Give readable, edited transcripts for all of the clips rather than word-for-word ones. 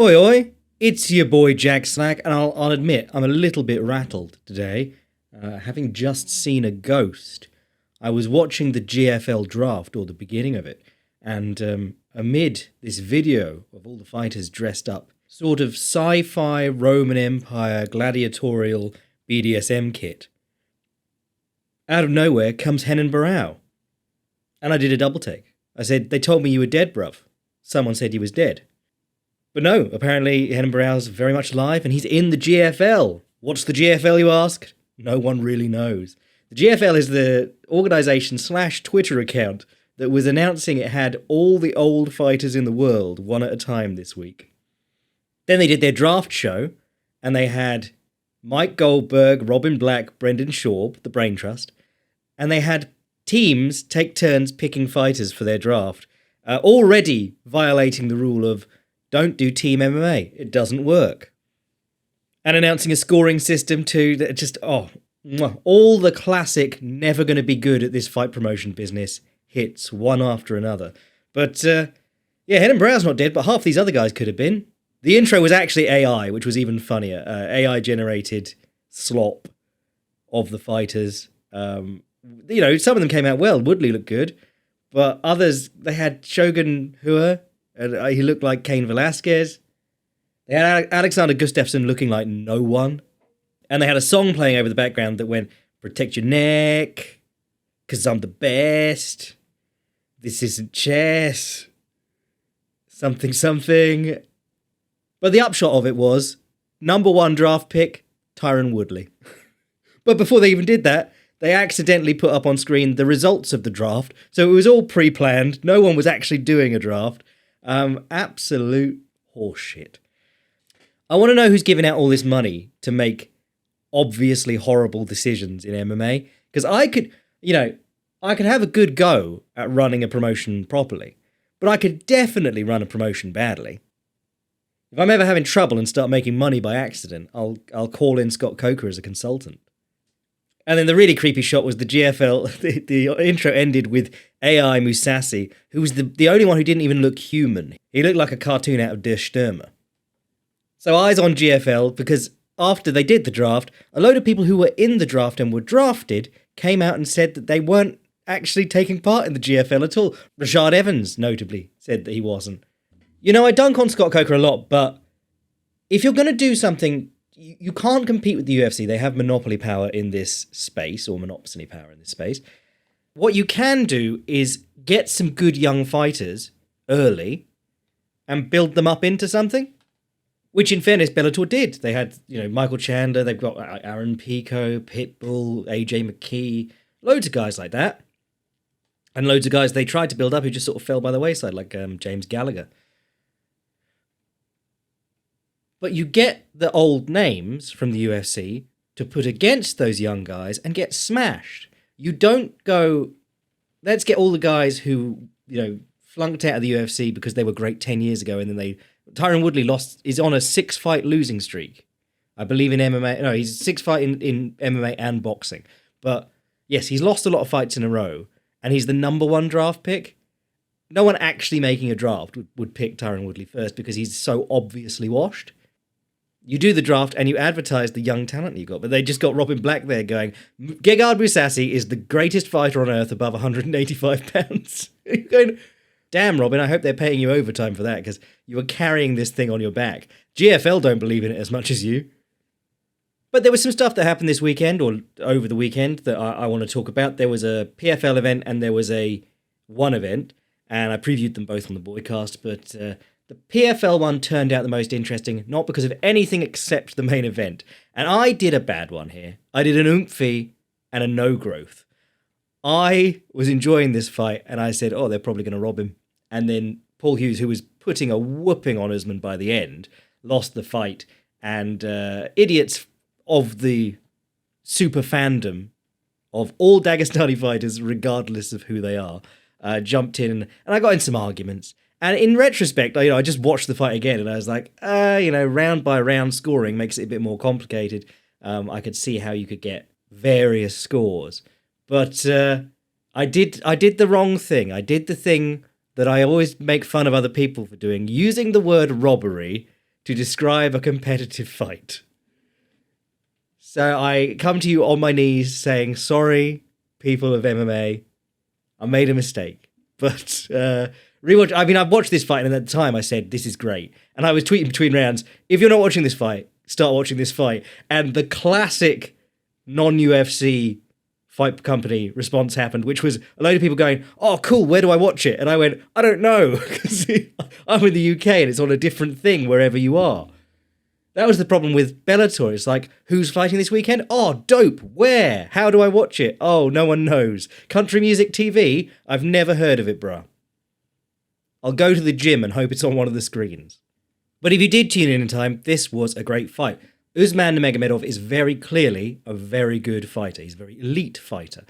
Oi, oi, it's your boy Jack Slack, and I'll admit I'm a little bit rattled today, having just seen a ghost. I was watching the GFL draft, or the beginning of it, and amid this video of all the fighters dressed up, sort of sci-fi Roman Empire gladiatorial BDSM kit, out of nowhere comes Henan Barrow. And I did a double take. I said, they told me you were dead, bruv. Someone said he was dead. But no, apparently Henan Barrow's very much alive and he's in the GFL. What's the GFL, you ask? No one really knows. The GFL is the organisation / Twitter account that was announcing it had all the old fighters in the world, one at a time this week. Then they did their draft show, and they had Mike Goldberg, Robin Black, Brendan Schaub, the Brain Trust, and they had teams take turns picking fighters for their draft, already violating the rule of don't do team MMA. It doesn't work. And announcing a scoring system too, that just, all the classic never going to be good at this fight promotion business hits one after another. But, Henan Barrow's not dead, but half these other guys could have been. The intro was actually AI, which was even funnier. AI-generated slop of the fighters. Some of them came out well. Woodley looked good. But others, they had Shogun Hua. He looked like Cain Velasquez. They had Alexander Gustafsson looking like no one. And they had a song playing over the background that went, protect your neck, 'cause I'm the best. This isn't chess. Something, something. But the upshot of it was, number 1 draft pick, Tyron Woodley. But before they even did that, they accidentally put up on screen the results of the draft. So it was all pre-planned. No one was actually doing a draft. Absolute horseshit. I want to know who's giving out all this money to make obviously horrible decisions in MMA. Because I could have a good go at running a promotion properly. But I could definitely run a promotion badly. If I'm ever having trouble and start making money by accident, I'll call in Scott Coker as a consultant. And then the really creepy shot was the GFL, the intro ended with AI Musasi, who was the only one who didn't even look human. He looked like a cartoon out of Der Stürmer. So eyes on GFL, because after they did the draft, a load of people who were in the draft and were drafted came out and said that they weren't actually taking part in the GFL at all. Rashad Evans, notably, said that he wasn't. I dunk on Scott Coker a lot, but if you're going to do something, you can't compete with the UFC. They have monopoly power in this space, or monopsony power in this space. What you can do is get some good young fighters early and build them up into something, which in fairness, Bellator did. They had, Michael Chandler, they've got Aaron Pico, Pitbull, AJ McKee, loads of guys like that. And loads of guys they tried to build up who just sort of fell by the wayside, like James Gallagher. But you get the old names from the UFC to put against those young guys and get smashed. You don't go, let's get all the guys who, flunked out of the UFC because they were great 10 years ago, and then Tyron Woodley is on a 6-fight losing streak. I believe in MMA. No, he's 6-fight in MMA and boxing. But yes, he's lost a lot of fights in a row, and he's the number 1 draft pick. No one actually making a draft would pick Tyron Woodley first because he's so obviously washed. You do the draft and you advertise the young talent you got, but they just got Robin Black there going, Gegard Mousasi is the greatest fighter on earth above 185 pounds. You're going, damn, Robin, I hope they're paying you overtime for that because you were carrying this thing on your back. GFL don't believe in it as much as you. But there was some stuff that happened this weekend, or over the weekend, that I want to talk about. There was a PFL event and there was a WoN event, and I previewed them both on the Boycast, but the PFL one turned out the most interesting, not because of anything except the main event. And I did a bad one here. I did an oomphy and a no-growth. I was enjoying this fight, and I said, they're probably going to rob him. And then Paul Hughes, who was putting a whooping on Usman by the end, lost the fight. And idiots of the super fandom of all Dagestani fighters, regardless of who they are, jumped in. And I got in some arguments. And in retrospect, I just watched the fight again, and I was like, round by round scoring makes it a bit more complicated. I could see how you could get various scores. But I did the wrong thing. I did the thing that I always make fun of other people for doing, using the word robbery to describe a competitive fight. So I come to you on my knees saying, sorry, people of MMA, I made a mistake. But rewatch. I mean, I've watched this fight, and at the time I said, this is great. And I was tweeting between rounds, if you're not watching this fight, start watching this fight. And the classic non-UFC fight company response happened, which was a load of people going, oh, cool, where do I watch it? And I went, I don't know, because I'm in the UK and it's on a different thing wherever you are. That was the problem with Bellator. It's like, who's fighting this weekend? Oh, dope. Where? How do I watch it? Oh, no one knows. Country Music TV? I've never heard of it, bruh. I'll go to the gym and hope it's on one of the screens. But if you did tune in time, this was a great fight. Usman Nurmagomedov is very clearly a very good fighter. He's a very elite fighter.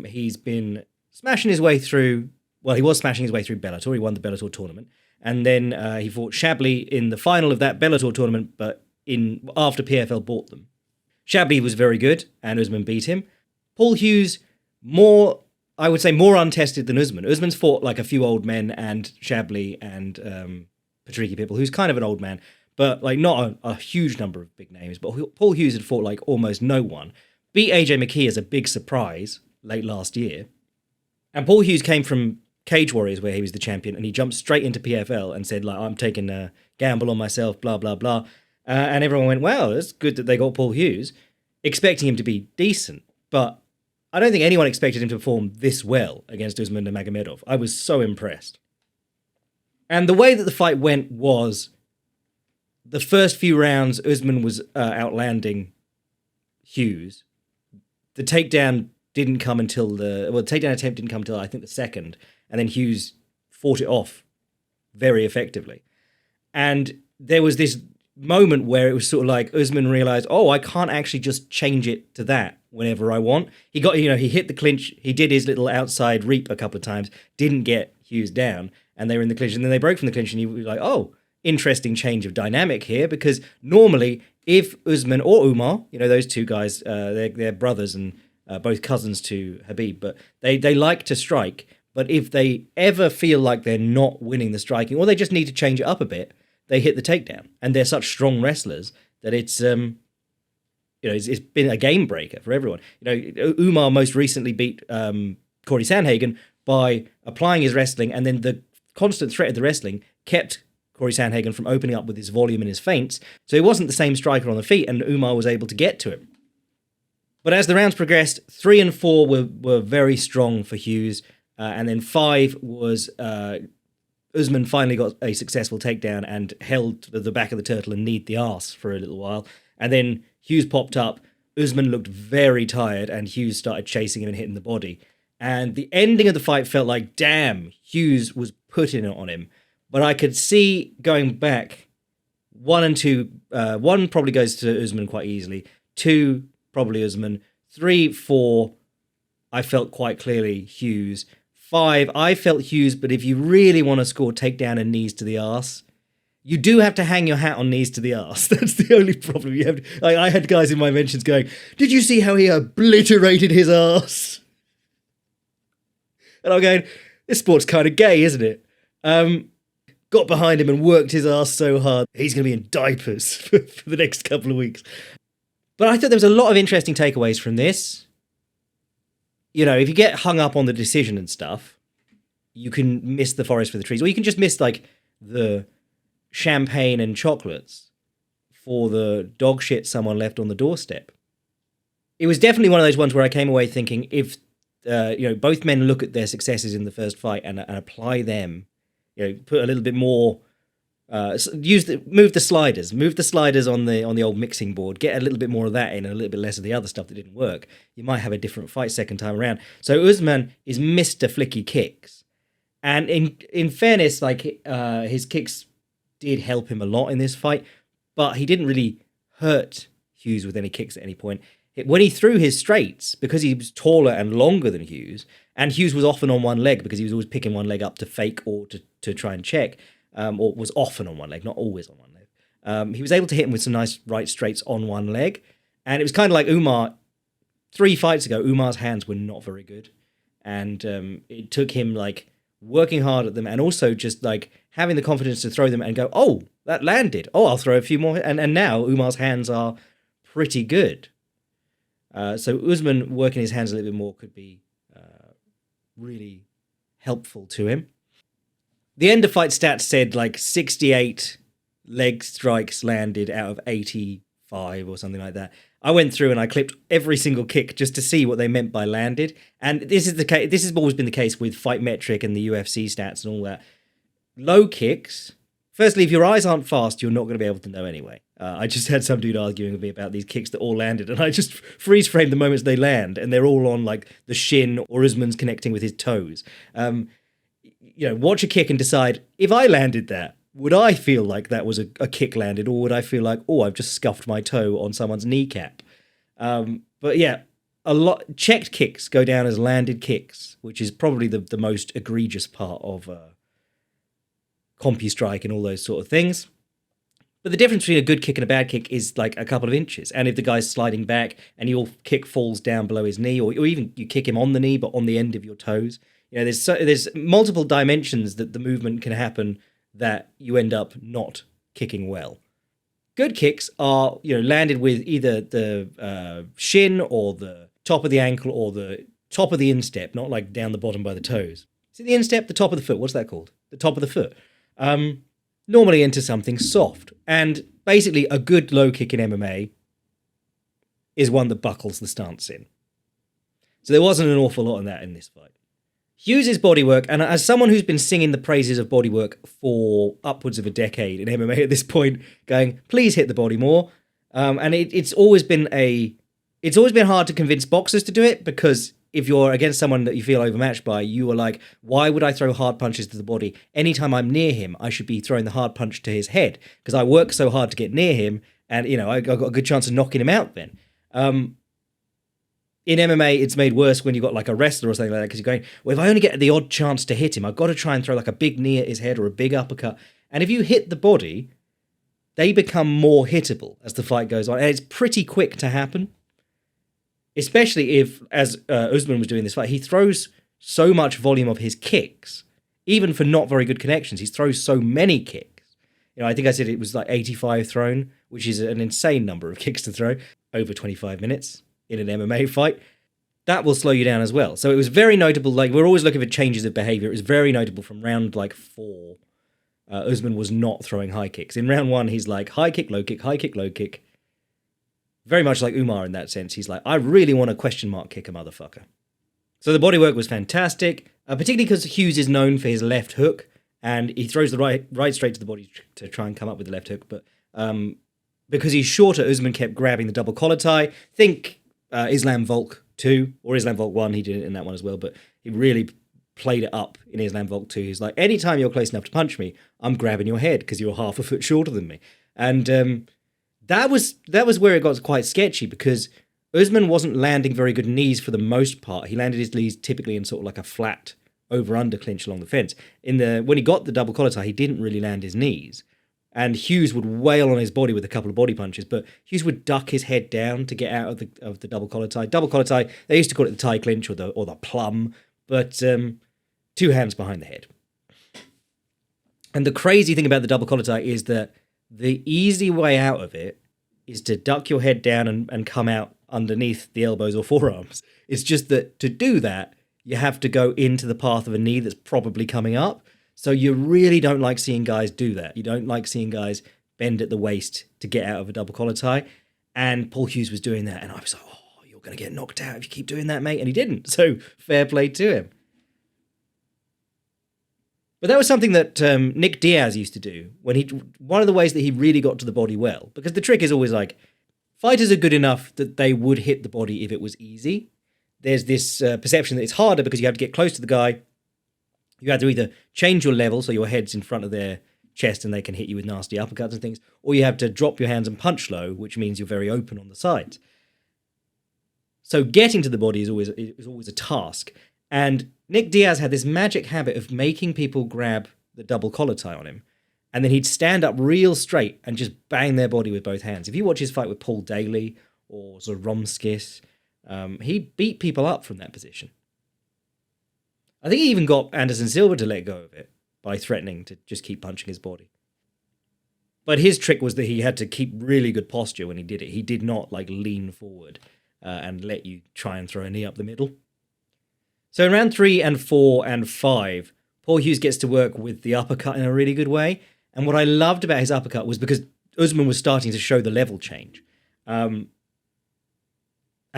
He's been smashing his way through... Well, he was smashing his way through Bellator. He won the Bellator tournament. And then he fought Shabli in the final of that Bellator tournament, but after PFL bought them. Shabli was very good, and Usman beat him. Paul Hughes, I would say more untested than Usman. Usman's fought like a few old men and Shabli and Patricky Pitbull, who's kind of an old man, but like not a huge number of big names. But Paul Hughes had fought like almost no one. Beat AJ McKee as a big surprise late last year. And Paul Hughes came from Cage Warriors, where he was the champion, and he jumped straight into PFL and said, like, I'm taking a gamble on myself, blah, blah, blah. And everyone went, wow, it's good that they got Paul Hughes, expecting him to be decent. But I don't think anyone expected him to perform this well against Usman Nurmagomedov. I was so impressed. And the way that the fight went was, the first few rounds, Usman was outlanding Hughes. The takedown didn't come until the takedown attempt didn't come until I think the second. And then Hughes fought it off very effectively. And there was this moment where it was sort of like Usman realized, oh, I can't actually just change it to that whenever I want. He hit the clinch. He did his little outside reap a couple of times, didn't get Hughes down, and they were in the clinch. And then they broke from the clinch, and he was like, oh, interesting change of dynamic here, because normally if Usman or Umar, those two guys, they're brothers and both cousins to Habib, but they like to strike. But if they ever feel like they're not winning the striking, or they just need to change it up a bit, they hit the takedown. And they're such strong wrestlers that it's been a game breaker for everyone. Umar most recently beat Corey Sandhagen by applying his wrestling, and then the constant threat of the wrestling kept Corey Sandhagen from opening up with his volume and his feints. So he wasn't the same striker on the feet, and Umar was able to get to him. But as the rounds progressed, 3 and 4 were very strong for Hughes. And then 5 was Usman finally got a successful takedown and held the back of the turtle and kneed the arse for a little while. And then Hughes popped up. Usman looked very tired, and Hughes started chasing him and hitting the body. And the ending of the fight felt like, damn, Hughes was putting it on him. But I could see going back, 1 and 2, 1 probably goes to Usman quite easily. 2, probably Usman. 3, 4, I felt quite clearly Hughes. 5, I felt Hughes, but if you really want to score takedown and knees to the arse, you do have to hang your hat on knees to the arse. That's the only problem you have. I had guys in my mentions going, did you see how he obliterated his arse? And I'm going, this sport's kind of gay, isn't it? Got behind him and worked his arse so hard, he's going to be in diapers for the next couple of weeks. But I thought there was a lot of interesting takeaways from this. If you get hung up on the decision and stuff, you can miss the forest for the trees, or you can just miss like the champagne and chocolates for the dog shit someone left on the doorstep. It was definitely one of those ones where I came away thinking, if both men look at their successes in the first fight and apply them, put a little bit more, move the sliders on the old mixing board, get a little bit more of that in and a little bit less of the other stuff that didn't work, you might have a different fight second time around. So Usman is Mr. Flicky Kicks, and in fairness, like his kicks did help him a lot in this fight, but he didn't really hurt Hughes with any kicks at any point. When he threw his straights, because he was taller and longer than Hughes, and Hughes was often on one leg because he was always picking one leg up to fake or to try and check, or was often on one leg, not always on one leg. He was able to hit him with some nice right straights on one leg. And it was kind of like Umar, 3 fights ago, Umar's hands were not very good. And it took him like working hard at them, and also just like having the confidence to throw them and go, oh, that landed. Oh, I'll throw a few more. And now Umar's hands are pretty good. So Usman working his hands a little bit more could be really helpful to him. The end of fight stats said like 68 leg strikes landed out of 85 or something like that. I went through and I clipped every single kick just to see what they meant by landed. And this is the case. This has always been the case with Fight Metric and the UFC stats and all that. Low kicks. Firstly, if your eyes aren't fast, you're not going to be able to know anyway. I just had some dude arguing with me about these kicks that all landed, and I just freeze framed the moments they land, and they're all on like the shin or Usman's connecting with his toes. Watch a kick and decide, if I landed that, would I feel like that was a kick landed, or would I feel like, oh, I've just scuffed my toe on someone's kneecap? But yeah, a lot checked kicks go down as landed kicks, which is probably the most egregious part of CompuStrike and all those sort of things. But the difference between a good kick and a bad kick is like a couple of inches. And if the guy's sliding back and your kick falls down below his knee, or even you kick him on the knee but on the end of your toes, there's multiple dimensions that the movement can happen that you end up not kicking well. Good kicks are landed with either the shin or the top of the ankle or the top of the instep, not like down the bottom by the toes. Is it the instep, the top of the foot? What's that called? The top of the foot. Normally into something soft. And basically a good low kick in MMA is one that buckles the stance in. So there wasn't an awful lot of that in this fight. Hughes' bodywork, and as someone who's been singing the praises of bodywork for upwards of a decade in MMA at this point, going, please hit the body more. And it's always been hard to convince boxers to do it, because if you're against someone that you feel overmatched by, you are like, why would I throw hard punches to the body? Anytime I'm near him, I should be throwing the hard punch to his head, because I work so hard to get near him, and I got a good chance of knocking him out then. In MMA, it's made worse when you've got like a wrestler or something like that, because you're going, well, if I only get the odd chance to hit him, I've got to try and throw like a big knee at his head or a big uppercut. And if you hit the body, they become more hittable as the fight goes on. And it's pretty quick to happen. Especially if, as Usman was doing this fight, he throws so much volume of his kicks, even for not very good connections. He throws so many kicks. I think I said it was like 85 thrown, which is an insane number of kicks to throw over 25 minutes in an MMA fight. That will slow you down as well. So it was very notable. Like, we're always looking for changes of behavior. It was very notable from round like 4. Usman was not throwing high kicks. In round 1, he's like high kick, low kick, high kick, low kick. Very much like Umar in that sense. He's like, I really want to question mark kick a motherfucker. So the bodywork was fantastic, particularly because Hughes is known for his left hook, and he throws the right straight to the body to try and come up with the left hook. But because he's shorter, Usman kept grabbing the double collar tie. Think Islam Volk 2 or Islam Volk 1. He did it in that one as well, but he really played it up in Islam Volk 2. He's like, anytime you're close enough to punch me, I'm grabbing your head because you're half a foot shorter than me. And that was where it got quite sketchy, because Usman wasn't landing very good knees for the most part. He landed his knees typically in sort of like a flat over-under clinch along the fence. When he got the double collar tie, he didn't really land his knees. And Hughes would wail on his body with a couple of body punches, but Hughes would duck his head down to get out of the double collar tie. Double collar tie, they used to call it the tie clinch or the plum, but 2 hands behind the head. And the crazy thing about the double collar tie is that the easy way out of it is to duck your head down and come out underneath the elbows or forearms. It's just that to do that, you have to go into the path of a knee that's probably coming up. So you really don't like seeing guys do that. You don't like seeing guys bend at the waist to get out of a double collar tie. And Paul Hughes was doing that. And I was like, oh, you're going to get knocked out if you keep doing that, mate. And he didn't. So fair play to him. But that was something that Nick Diaz used to do. One of the ways that he really got to the body well. Because the trick is always like, fighters are good enough that they would hit the body if it was easy. There's this perception that it's harder because you have to get close to the guy. You have to either change your level so your head's in front of their chest and they can hit you with nasty uppercuts and things, or you have to drop your hands and punch low, which means you're very open on the sides. So getting to the body is always a task. And Nick Diaz had this magic habit of making people grab the double collar tie on him, and then he'd stand up real straight and just bang their body with both hands. If you watch his fight with Paul Daly or Romskis, he beat people up from that position. I think he even got Anderson Silva to let go of it by threatening to just keep punching his body. But his trick was that he had to keep really good posture when he did it. He did not like lean forward and let you try and throw a knee up the middle. So in round 3 and 4 and 5, Paul Hughes gets to work with the uppercut in a really good way. And what I loved about his uppercut was because Usman was starting to show the level change. And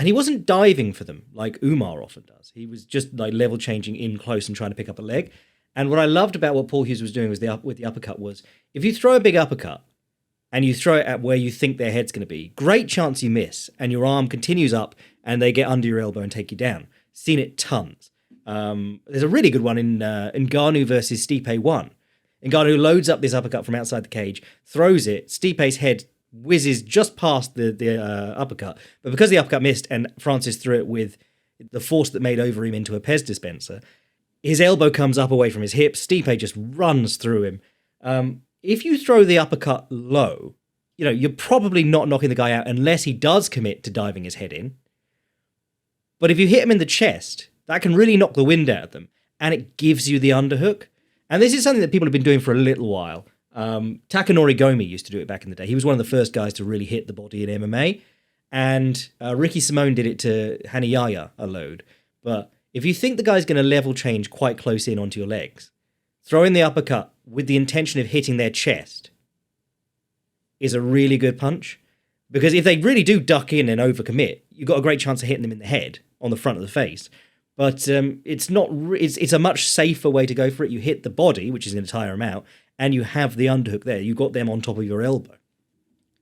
he wasn't diving for them like Umar often does. He was just like level changing in close and trying to pick up a leg. And what I loved about what Paul Hughes was doing with the uppercut was, if you throw a big uppercut and you throw it at where you think their head's going to be, great chance you miss, and your arm continues up and they get under your elbow and take you down. Seen it tons. There's a really good one in Ngannou versus Stipe 1. Ngannou loads up this uppercut from outside the cage, throws it, Stipe's head whizzes just past the uppercut, but because the uppercut missed and Francis threw it with the force that made over him into a Pez dispenser, his elbow comes up away from his hip. Stipe just runs through him. If you throw the uppercut low, you're probably not knocking the guy out unless he does commit to diving his head in. But if you hit him in the chest, that can really knock the wind out of them, and it gives you the underhook. And this is something that people have been doing for a little while. Takanori Gomi used to do it back in the day. He was one of the first guys to really hit the body in MMA. And Ricky Simone did it to Hanayaya a load. But if you think the guy's going to level change quite close in onto your legs, throwing the uppercut with the intention of hitting their chest is a really good punch. Because if they really do duck in and overcommit, you've got a great chance of hitting them in the head on the front of the face. But it's not. It's a much safer way to go for it. You hit the body, which is going to tire them out, and you have the underhook there. You've got them on top of your elbow.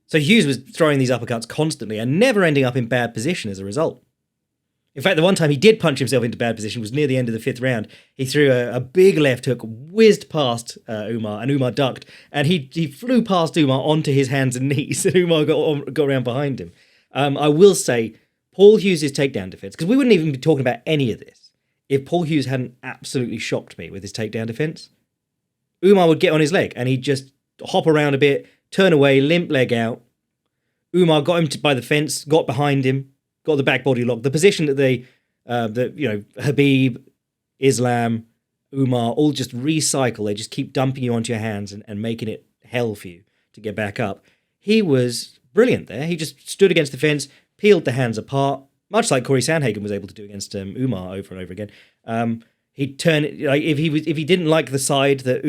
So Hughes was throwing these uppercuts constantly and never ending up in bad position as a result. In fact, the one time he did punch himself into bad position was near the end of the 5th round. He threw a big left hook, whizzed past Umar, and Umar ducked, and he flew past Umar onto his hands and knees, and Umar got around behind him. I will say, Paul Hughes' takedown defense, because we wouldn't even be talking about any of this if Paul Hughes hadn't absolutely shocked me with his takedown defense. Umar would get on his leg, and he'd just hop around a bit, turn away, limp leg out. Umar got him by the fence, got behind him, got the back body lock. The position that Habib, Islam, Umar all just recycle. They just keep dumping you onto your hands and making it hell for you to get back up. He was brilliant there. He just stood against the fence, peeled the hands apart, much like Corey Sandhagen was able to do against Umar over and over again. He'd turn if he didn't like the side that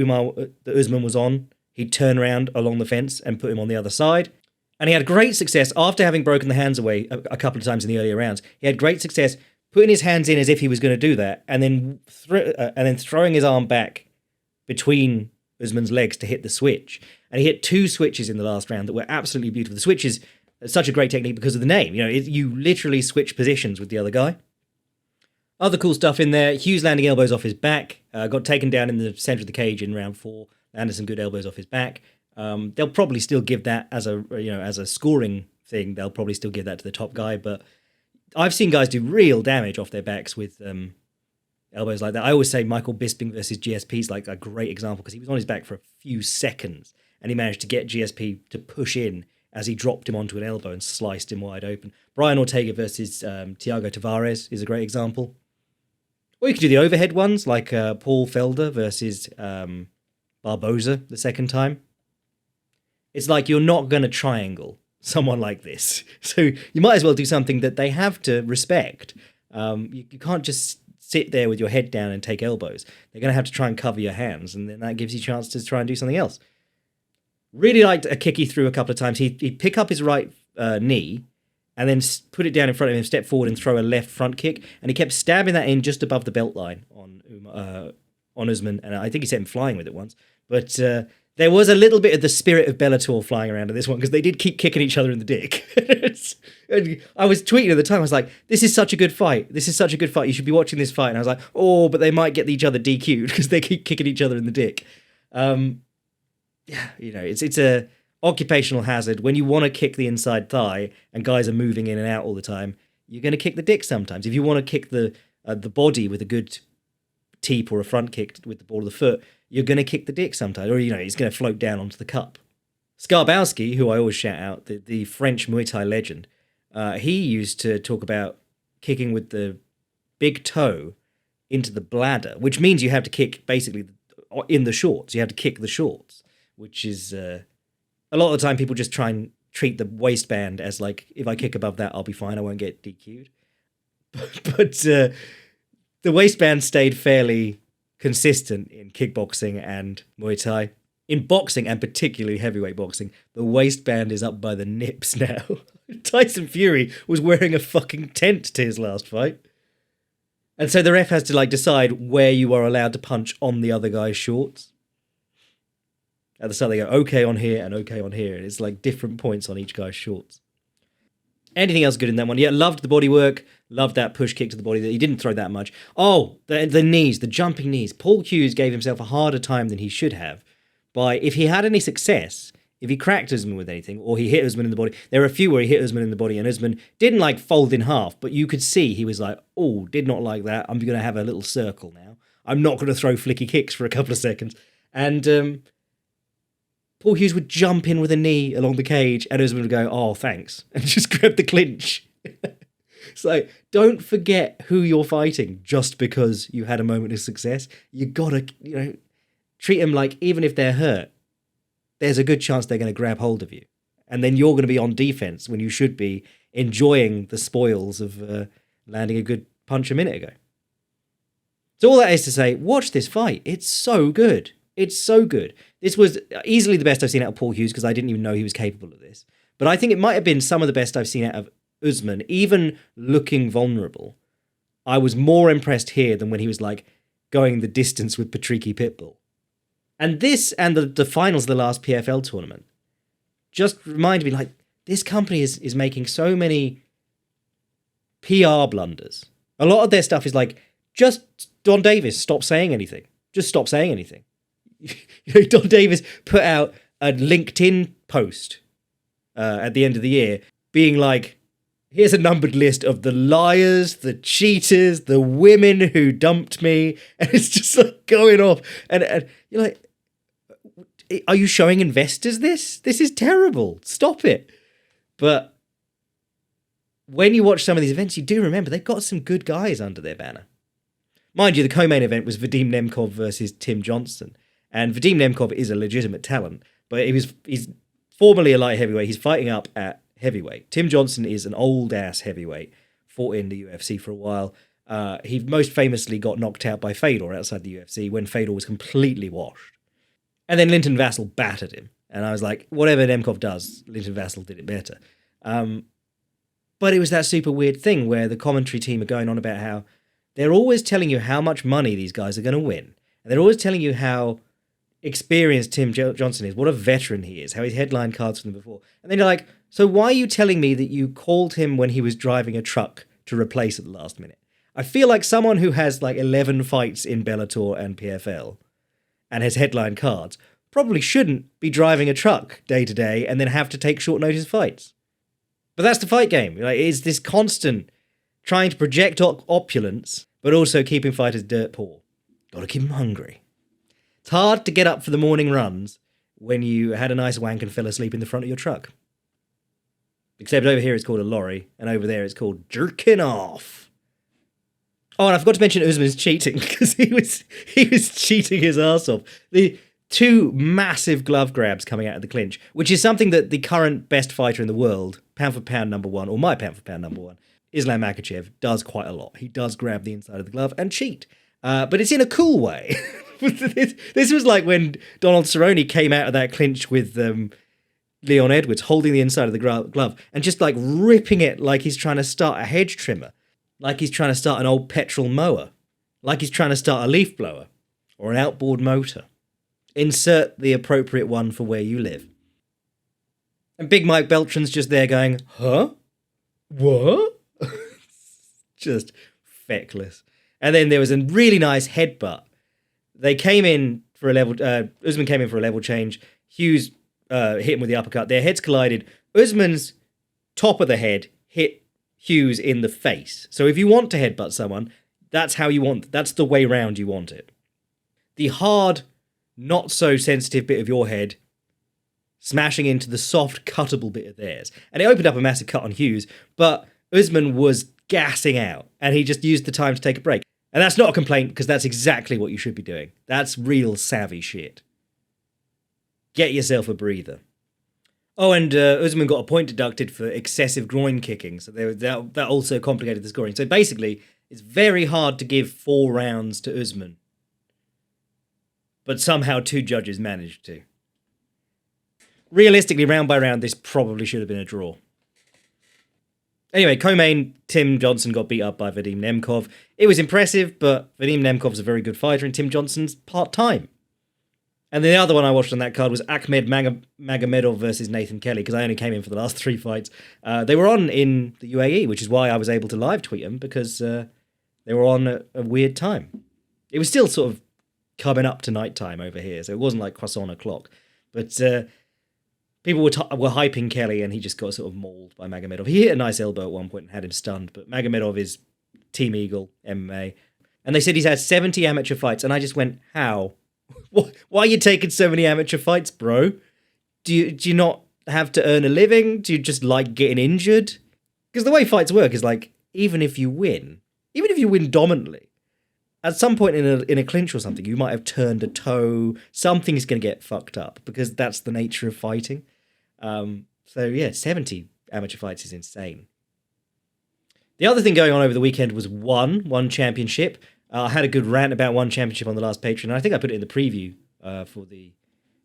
Usman was on, he'd turn around along the fence and put him on the other side. And he had great success after having broken the hands away a couple of times in the earlier rounds. He had great success putting his hands in as if he was going to do that, and then throwing his arm back between Usman's legs to hit the switch. And he hit 2 switches in the last round that were absolutely beautiful. The switch is such a great technique because of the name. You literally switch positions with the other guy. Other cool stuff in there. Hughes landing elbows off his back. Got taken down in the center of the cage in round 4. Landed some good elbows off his back. They'll probably still give that as a scoring thing. They'll probably still give that to the top guy. But I've seen guys do real damage off their backs with elbows like that. I always say Michael Bisping versus GSP is like a great example because he was on his back for a few seconds and he managed to get GSP to push in as he dropped him onto an elbow and sliced him wide open. Brian Ortega versus Thiago Tavares is a great example. Or you could do the overhead ones like Paul Felder versus Barboza the second time. It's like you're not going to triangle someone like this. So you might as well do something that they have to respect. You can't just sit there with your head down and take elbows. They're going to have to try and cover your hands, and then that gives you a chance to try and do something else. Really liked a kick he threw a couple of times. He'd pick up his right knee and then put it down in front of him, step forward and throw a left front kick. And he kept stabbing that in just above the belt line on Usman. And I think he sent him flying with it once. But there was a little bit of the spirit of Bellator flying around in this one because they did keep kicking each other in the dick. I was tweeting at the time. I was like, this is such a good fight. This is such a good fight. You should be watching this fight. And I was like, oh, but they might get each other DQ'd because they keep kicking each other in the dick. Yeah, it's a occupational hazard. When you want to kick the inside thigh and guys are moving in and out all the time, you're going to kick the dick sometimes. If you want to kick the body with a good teep or a front kick with the ball of the foot, you're going to kick the dick sometimes, or it's going to float down onto the cup. Skarbowski, who I always shout out, the French Muay Thai legend, he used to talk about kicking with the big toe into the bladder, which means you have to kick basically in the shorts. You have to kick the shorts, which is a lot of the time people just try and treat the waistband as like, if I kick above that, I'll be fine. I won't get DQ'd. But the waistband stayed fairly consistent in kickboxing and Muay Thai. In boxing, and particularly heavyweight boxing, the waistband is up by the nips now. Tyson Fury was wearing a fucking tent to his last fight. And so the ref has to like decide where you are allowed to punch on the other guy's shorts. At the start they go, okay on here and okay on here. And it's like different points on each guy's shorts. Anything else good in that one? Yeah, loved the bodywork. Loved that push kick to the body. He didn't throw that much. Oh, the knees, the jumping knees. Paul Hughes gave himself a harder time than he should have. By if he had any success, if he cracked Usman with anything, or he hit Usman in the body. There were a few where he hit Usman in the body, and Usman didn't like fold in half, but you could see he was like, oh, did not like that. I'm going to have a little circle now. I'm not going to throw flicky kicks for a couple of seconds. And Paul Hughes would jump in with a knee along the cage, and Usman would go, oh, thanks, and just grab the clinch. It's like, don't forget who you're fighting just because you had a moment of success. You got to, treat them like, even if they're hurt, there's a good chance they're going to grab hold of you. And then you're going to be on defense when you should be enjoying the spoils of landing a good punch a minute ago. So all that is to say, watch this fight. It's so good. It's so good. This was easily the best I've seen out of Paul Hughes because I didn't even know he was capable of this. But I think it might have been some of the best I've seen out of Usman, even looking vulnerable. I was more impressed here than when he was like going the distance with Patricky Pitbull. And this and the finals of the last PFL tournament just reminded me, like, this company is making so many PR blunders. A lot of their stuff is like, just Don Davis, stop saying anything. Just stop saying anything. Don Davis put out a LinkedIn post at the end of the year being like, here's a numbered list of the liars, the cheaters, the women who dumped me. And it's just like going off. And you're like, are you showing investors this? This is terrible. Stop it. But when you watch some of these events, you do remember they've got some good guys under their banner. Mind you, the co-main event was Vadim Nemkov versus Tim Johnson. And Vadim Nemkov is a legitimate talent, but he's formerly a light heavyweight. He's fighting up at heavyweight. Tim Johnson is an old-ass heavyweight, fought in the UFC for a while. He most famously got knocked out by Fedor outside the UFC when Fedor was completely washed. And then Linton Vassell battered him. And I was like, whatever Nemkov does, Linton Vassell did it better. But it was that super weird thing where the commentary team are going on about how they're always telling you how much money these guys are going to win. And they're always telling you how experienced Tim Johnson is, what a veteran he is, how he's headlined cards for them before. And then you're like, so why are you telling me that you called him when he was driving a truck to replace at the last minute? I feel like someone who has like 11 fights in Bellator and PFL and has headline cards probably shouldn't be driving a truck day to day and then have to take short notice fights. But that's the fight game. Like, it's this constant trying to project opulence, but also keeping fighters dirt poor. Got to keep them hungry. It's hard to get up for the morning runs when you had a nice wank and fell asleep in the front of your truck. Except over here it's called a lorry, and over there it's called jerking off. Oh, and I forgot to mention Usman's cheating, because he was cheating his arse off. The two massive glove grabs coming out of the clinch, which is something that the current best fighter in the world, pound for pound number one, or my pound for pound number one, Islam Makhachev, does quite a lot. He does grab the inside of the glove and cheat. But it's in a cool way. This was like when Donald Cerrone came out of that clinch with Leon Edwards holding the inside of the glove and just like ripping it like he's trying to start a hedge trimmer, like he's trying to start an old petrol mower, like he's trying to start a leaf blower or an outboard motor. Insert the appropriate one for where you live. And Big Mike Beltran's just there going, huh? What? Just feckless. And then there was a really nice headbutt. They came in for a level... Usman came in for a level change. Hughes hit him with the uppercut. Their heads collided. Usman's top of the head hit Hughes in the face. So if you want to headbutt someone, that's how you want... That's the way round you want it. The hard, not so sensitive bit of your head smashing into the soft, cuttable bit of theirs. And it opened up a massive cut on Hughes, but Usman was gassing out, and he just used the time to take a break. And that's not a complaint, because that's exactly what you should be doing. That's real savvy shit. Get yourself a breather. Oh, and Usman got a point deducted for excessive groin kicking, so that also complicated the scoring. So basically, it's very hard to give 4 rounds to Usman. But somehow 2 judges managed to. Realistically, round by round, this probably should have been a draw. Anyway, co-main, Tim Johnson got beat up by Vadim Nemkov. It was impressive, but Vadim Nemkov's a very good fighter, and Tim Johnson's part-time. And the other one I watched on that card was Ahmed Magomedov versus Nathan Kelly, because I only came in for the last 3 fights. They were on in the UAE, which is why I was able to live tweet them, because they were on a weird time. It was still sort of coming up to night time over here, so it wasn't like croissant o'clock. But people were hyping Kelly, and he just got sort of mauled by Magomedov. He hit a nice elbow at one point and had him stunned, but Magomedov is Team Eagle, MMA. And they said he's had 70 amateur fights, and I just went, how? Why are you taking so many amateur fights, bro? Do you not have to earn a living? Do you just like getting injured? Because the way fights work is like, even if you win dominantly, at some point in a clinch or something, you might have turned a toe. Something's going to get fucked up, because that's the nature of fighting. So yeah, 70 amateur fights is insane. The other thing going on over the weekend was WoN Championship. I had a good rant about WoN Championship on the last Patreon, and I think I put it in the preview for the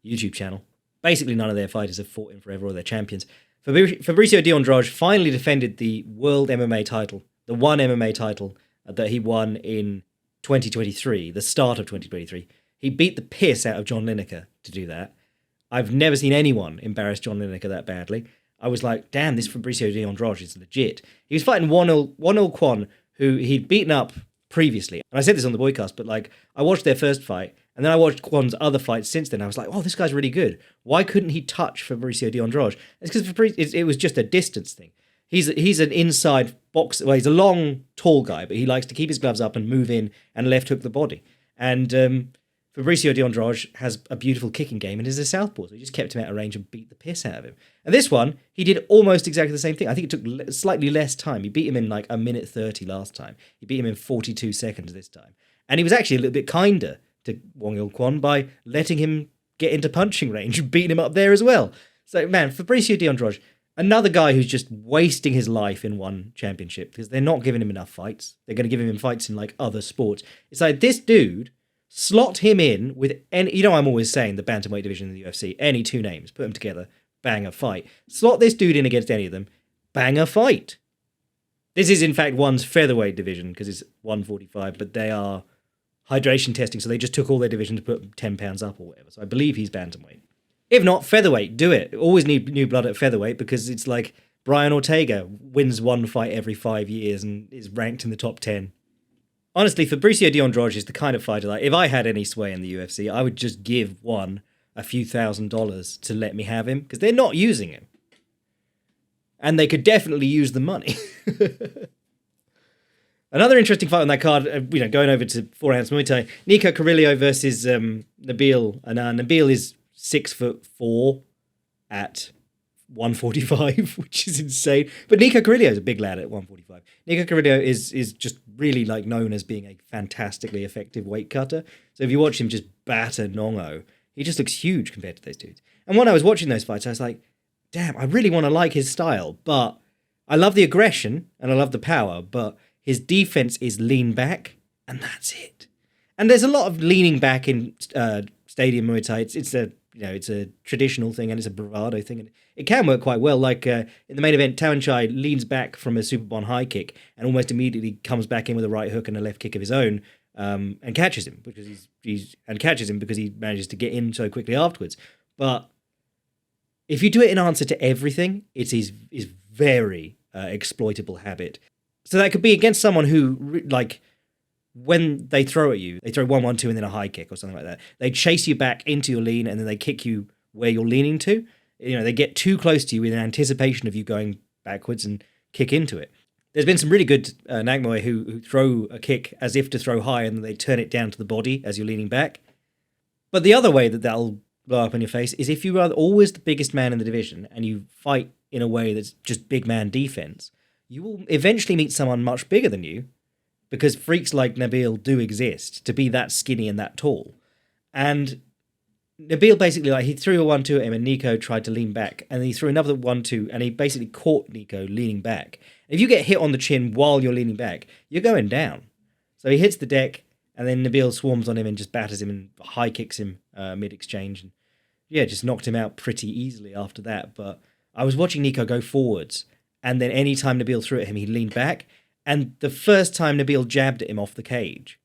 YouTube channel. Basically, none of their fighters have fought in forever, or they're champions. Fabricio D'Andrade finally defended the World MMA title, the WoN MMA title that he won in 2023, the start of 2023. He beat the piss out of John Lineker to do that. I've never seen anyone embarrass John Lineker that badly. I was like, damn, this Fabricio D'Andrade is legit. He was fighting Wonil Kwon, who he'd beaten up previously. And I said this on the Boycast, but like, I watched their first fight, and then I watched Kwon's other fights since then. I was like, oh, this guy's really good. Why couldn't he touch Fabricio D'Andrade? It's because it was just a distance thing. He's an inside boxer. Well, he's a long, tall guy, but he likes to keep his gloves up and move in and left hook the body. And Fabricio D'Andrade has a beautiful kicking game and is a southpaw, so he just kept him out of range and beat the piss out of him. And this one, he did almost exactly the same thing. I think it took slightly less time. He beat him in like 1:30 last time. He beat him in 42 seconds this time. And he was actually a little bit kinder to Wonil Kwon by letting him get into punching range and beating him up there as well. So, man, Fabricio D'Andrade, another guy who's just wasting his life in WoN Championship, because they're not giving him enough fights. They're going to give him fights in like other sports. It's like, this dude, slot him in with any, I'm always saying the bantamweight division in the UFC, any 2 names, put them together, bang a fight. Slot this dude in against any of them, bang a fight. This is in fact WoN's featherweight division, because it's 145, but they are hydration testing, so they just took all their division to put 10 pounds up or whatever. So I believe he's bantamweight. If not, featherweight, do it. Always need new blood at featherweight, because it's like Brian Ortega wins 1 fight every 5 years and is ranked in the top 10. Honestly, Fabricio D'Andrade is the kind of fighter that if I had any sway in the UFC, I would just give WoN a few $1,000s to let me have him, because they're not using him. And they could definitely use the money. Another interesting fight on that card, going over to 4-ounce Muay Thai, Nico Carrillo versus Nabil. And Nabil is 6'4" at 145, which is insane. But Nico Carrillo is a big lad at 145. Nico Carrillo is just really like known as being a fantastically effective weight cutter. So if you watch him just batter Nongo, he just looks huge compared to those dudes. And when I was watching those fights, I was like, damn, I really want to like his style, but I love the aggression and I love the power, but his defense is lean back, and that's it. And there's a lot of leaning back in stadium Muay Thai. It's a traditional thing, and it's a bravado thing, and it can work quite well. Like in the main event, Tawanchai leans back from a Superbon high kick and almost immediately comes back in with a right hook and a left kick of his own, and catches him because he manages to get in so quickly afterwards. But if you do it in answer to everything, it's his very exploitable habit. So that could be against someone who, like, when they throw at you, they throw 1-1-2 and then a high kick or something like that. They chase you back into your lean and then they kick you where you're leaning to. They get too close to you in anticipation of you going backwards and kick into it. There's been some really good Nagmoy who throw a kick as if to throw high and then they turn it down to the body as you're leaning back. But the other way that'll blow up in your face is if you are always the biggest man in the division and you fight in a way that's just big man defense, you will eventually meet someone much bigger than you, because freaks like Nabil do exist, to be that skinny and that tall. And Nabil basically, like, he threw a 1-2 at him, and Nico tried to lean back, and he threw another 1-2, and he basically caught Nico leaning back. If you get hit on the chin while you're leaning back, you're going down. So he hits the deck, and then Nabil swarms on him and just batters him and high kicks him mid-exchange. And yeah, just knocked him out pretty easily after that. But I was watching Nico go forwards, and then any time Nabil threw at him, he leaned back. And the first time Nabil jabbed at him off the cage,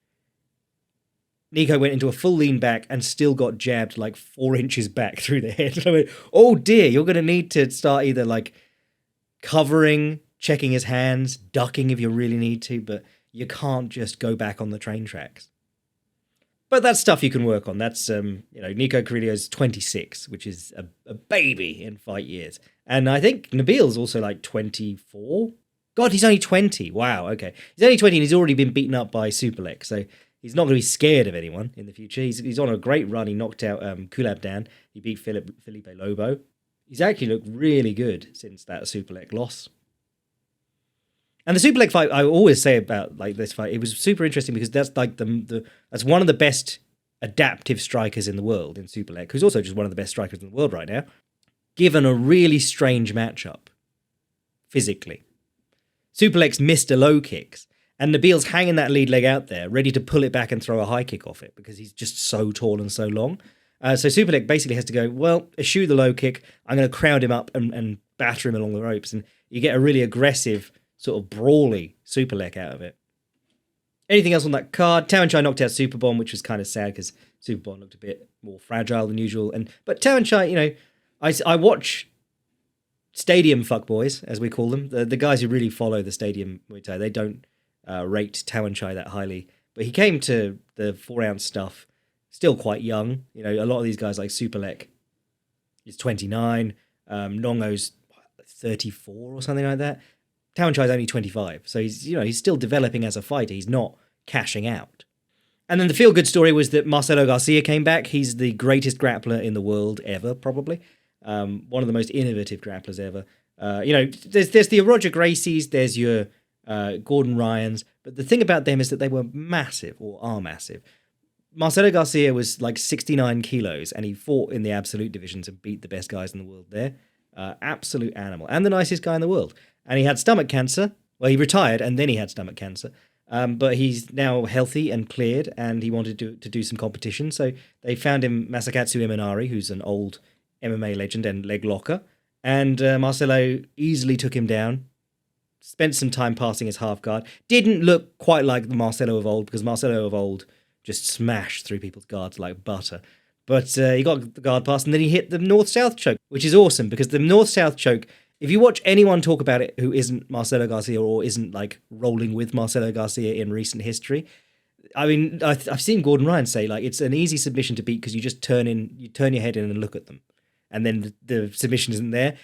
Nico went into a full lean back and still got jabbed like 4 inches back through the head. I went, oh dear, you're going to need to start either like covering, checking his hands, ducking if you really need to, but you can't just go back on the train tracks. But that's stuff you can work on. That's, Nico Carrillo's 26, which is a baby in fight years. And I think Nabil's also like 24. God, he's only 20. Wow, okay. He's only 20 and he's already been beaten up by Superlek, so he's not going to be scared of anyone in the future. He's on a great run. He knocked out Kulabdan. He beat Felipe Lobo. He's actually looked really good since that Superlek loss. And the Superlek fight, I always say about like this fight, it was super interesting because that's like that's one of the best adaptive strikers in the world in Superlek, who's also just one of the best strikers in the world right now, given a really strange matchup physically. Superlek's missed a low kicks, and Nabil's hanging that lead leg out there, ready to pull it back and throw a high kick off it because he's just so tall and so long. So Superlek basically has to go, well, eschew the low kick, I'm going to crowd him up and batter him along the ropes, and you get a really aggressive, sort of brawly Superlek out of it. Anything else on that card? Tawanchai knocked out Superbomb, which was kind of sad because Superbomb looked a bit more fragile than usual. But Tawanchai, I watch stadium fuckboys, as we call them, the guys who really follow the stadium Muay Thai. They don't rate Tawanchai that highly. But he came to the 4-ounce stuff still quite young. A lot of these guys like Superlek is 29, Nongo's 34 or something like that. Tawanchai's only 25, so he's still developing as a fighter. He's not cashing out. And then the feel-good story was that Marcelo Garcia came back. He's the greatest grappler in the world ever, probably. One of the most innovative grapplers ever. There's the Roger Gracies, there's your Gordon Ryans, but the thing about them is that they were massive, or are massive. Marcelo Garcia was like 69 kilos, and he fought in the absolute divisions and beat the best guys in the world there. Absolute animal, and the nicest guy in the world. And he had stomach cancer. Well, he retired, and then he had stomach cancer. But he's now healthy and cleared, and he wanted to do some competition. So they found him Masakatsu Imanari, who's an old MMA legend and leg locker. And Marcelo easily took him down, spent some time passing his half guard. Didn't look quite like the Marcelo of old, because Marcelo of old just smashed through people's guards like butter. But he got the guard pass, and then he hit the north-south choke, which is awesome, because the north-south choke, if you watch anyone talk about it who isn't Marcelo Garcia or isn't like rolling with Marcelo Garcia in recent history, I mean, I've seen Gordon Ryan say like it's an easy submission to beat because you just turn your head in and look at them, and then the submission isn't there.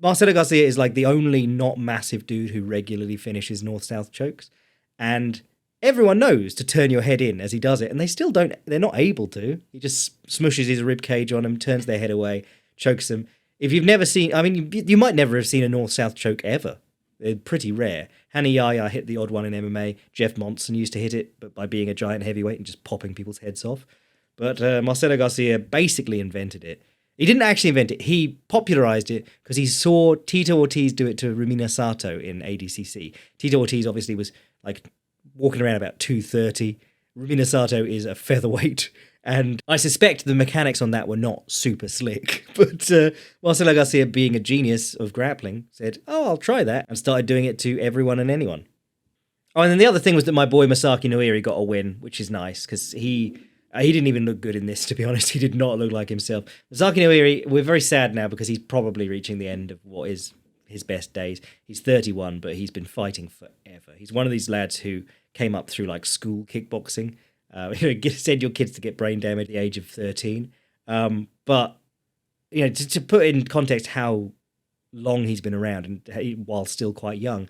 Marcelo Garcia is like the only not massive dude who regularly finishes north-south chokes, and everyone knows to turn your head in as he does it, and they still don't. They're not able to. He just smushes his rib cage on them, turns their head away, chokes them. If you've never seen, I mean, you might never have seen a north-south choke ever. They're pretty rare. Hani Yahya hit the odd one in MMA. Jeff Monson used to hit it, but by being a giant heavyweight and just popping people's heads off. But Marcelo Garcia basically invented it. He didn't actually invent it. He popularized it because he saw Tito Ortiz do it to Rumina Sato in ADCC. Tito Ortiz obviously was like walking around about 230. Rumina Sato is a featherweight. And I suspect the mechanics on that were not super slick. But Marcelo Garcia, being a genius of grappling, said, oh, I'll try that, and started doing it to everyone and anyone. Oh, and then the other thing was that my boy Masaki Noiri got a win, which is nice, because he didn't even look good in this, to be honest. He did not look like himself. Masaki Noiri, we're very sad now because he's probably reaching the end of what is his best days. He's 31, but he's been fighting forever. He's one of these lads who came up through like school kickboxing. Send your kids to get brain damage at the age of 13. But to put in context how long he's been around, and while still quite young,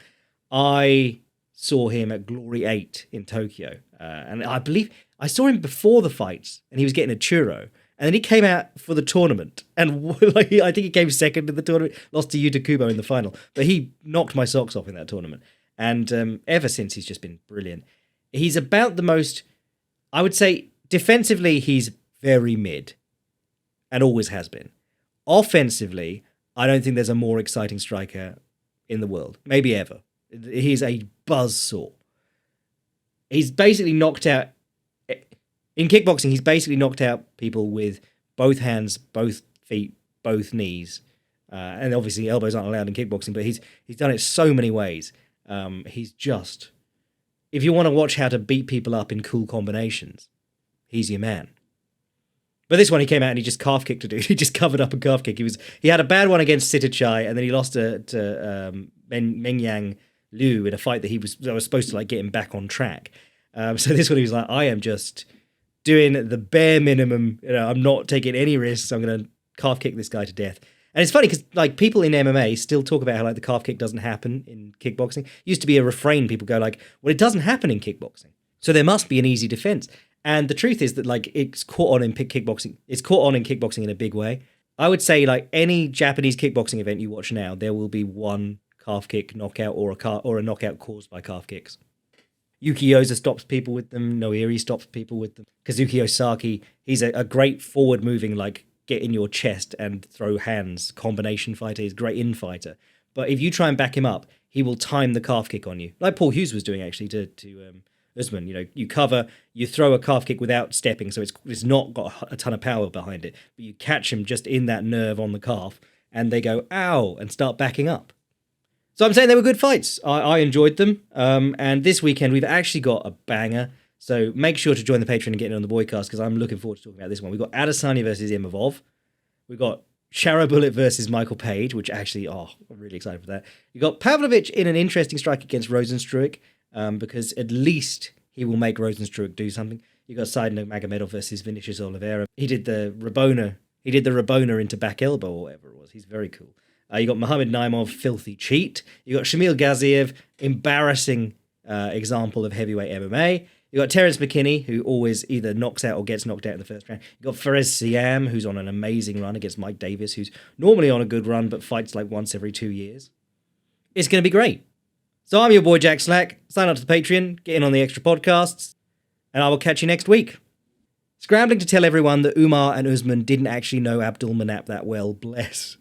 I saw him at Glory 8 in Tokyo, and I believe I saw him before the fights, and he was getting a churro, and then he came out for the tournament, and I think he came second in the tournament, lost to Yuta Kubo in the final, but he knocked my socks off in that tournament, and ever since he's just been brilliant. He's about the most, I would say, defensively, he's very mid and always has been. Offensively, I don't think there's a more exciting striker in the world, maybe ever. He's a buzzsaw. He's basically knocked out, in kickboxing, he's basically knocked out people with both hands, both feet, both knees. And obviously elbows aren't allowed in kickboxing, but he's done it so many ways. He's just, if you want to watch how to beat people up in cool combinations, he's your man. But this one, he came out and he just calf kicked a dude. He just covered up a calf kick. He had a bad one against Sitachai, and then he lost to Mengyang Liu in a fight that was supposed to like get him back on track. So this one, he was like, I am just doing the bare minimum. I'm not taking any risks. I'm going to calf kick this guy to death. And it's funny because like people in MMA still talk about how like the calf kick doesn't happen in kickboxing. It used to be a refrain. People go like, well, it doesn't happen in kickboxing, so there must be an easy defense. And the truth is that like it's caught on in kickboxing. It's caught on in kickboxing in a big way. I would say like any Japanese kickboxing event you watch now, there will be one calf kick knockout or a knockout caused by calf kicks. Yuki Oza stops people with them. Noiri stops people with them. Kazuki Osaki, he's a great forward moving like get in your chest and throw hands combination fighter. He's a great in-fighter. But if you try and back him up, he will time the calf kick on you. Like Paul Hughes was doing actually to Usman. You cover, you throw a calf kick without stepping, so it's not got a ton of power behind it. But you catch him just in that nerve on the calf, and they go, ow, and start backing up. So I'm saying they were good fights. I enjoyed them. And this weekend, we've actually got a banger. So make sure to join the Patreon and get in on the Boycast because I'm looking forward to talking about this one. We've got Adesanya versus Imavov. We've got Shara Bullet versus Michael Page, which actually, I'm really excited for that. You've got Pavlovich in an interesting strike against Rosenstruik because at least he will make Rosenstruik do something. You've got Nurmagomedov versus Vinicius Oliveira. He did the Rabona into back elbow or whatever it was. He's very cool. You got Muhammad Naimov, filthy cheat. You got Shamil Gaziev, embarrassing example of heavyweight MMA. You got Terence McKinney, who always either knocks out or gets knocked out in the first round. You got Fares Siam, who's on an amazing run against Mike Davis, who's normally on a good run but fights like once every 2 years. It's going to be great. So I'm your boy Jack Slack. Sign up to the Patreon, get in on the extra podcasts, and I will catch you next week. Scrambling to tell everyone that Umar and Usman didn't actually know Abdul Manap that well, bless.